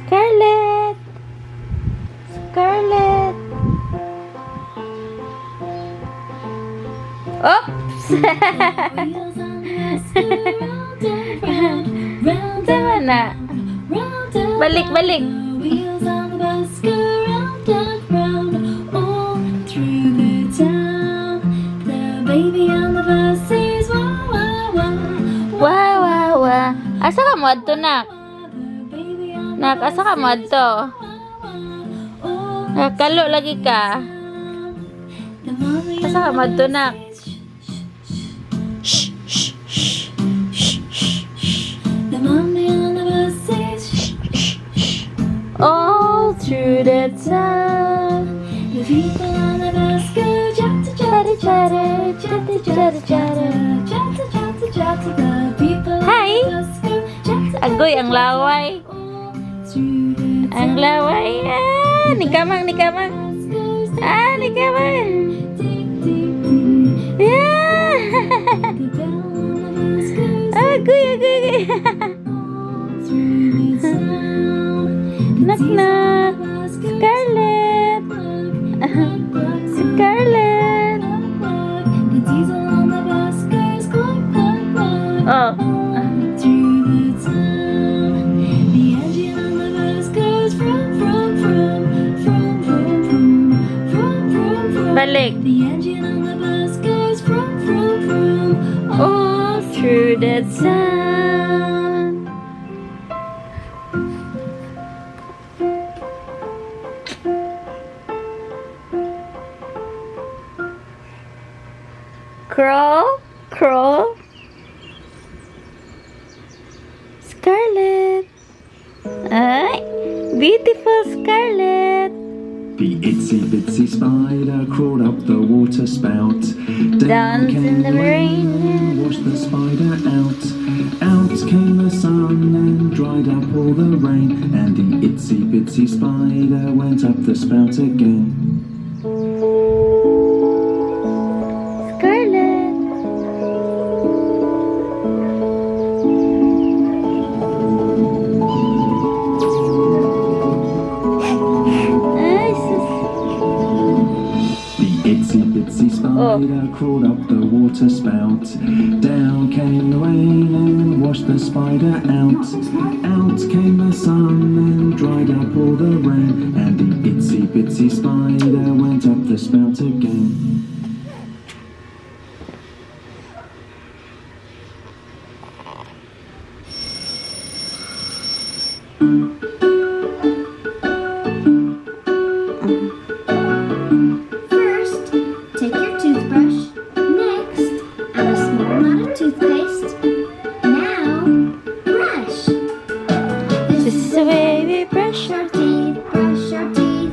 Scarlette! Scarlette! Oops! Tama na. Balik, balik. Wow, wow, wow. Asa ka mo adto, nak? Nak, asa ka mo adto? Nakalo lagi ka. Asa ka mo adto, nak? Shh, shh, shh, shh, shh, shh. All through the town, the people on the bus go chatter, chatter, chatter, chatter, chatter, chatter, chatter, chatter, chatter. The people on the bus go chatter. Agoy, ang laway. Ang laway. Ah, ni kamang, ni kamang. Ah, ni kamang. Yeah. Agoy, agoy, agoy. Knock, knock. Scarlette. Scarlette. Oh. Balik. All through the town. Crawl, crawl. Scarlette. Ay, beautiful Scarlette. The itsy bitsy spider crawled up the water spout. Down in the rain. Washed the spider out. Out came the sun and dried up all the rain. And the itsy bitsy spider went up the spout again. Scarlette. Spider crawled up the water spout. Down came the rain and washed the spider out. Out came the sun and dried up all the rain. And the itsy bitsy spider went up the spout again.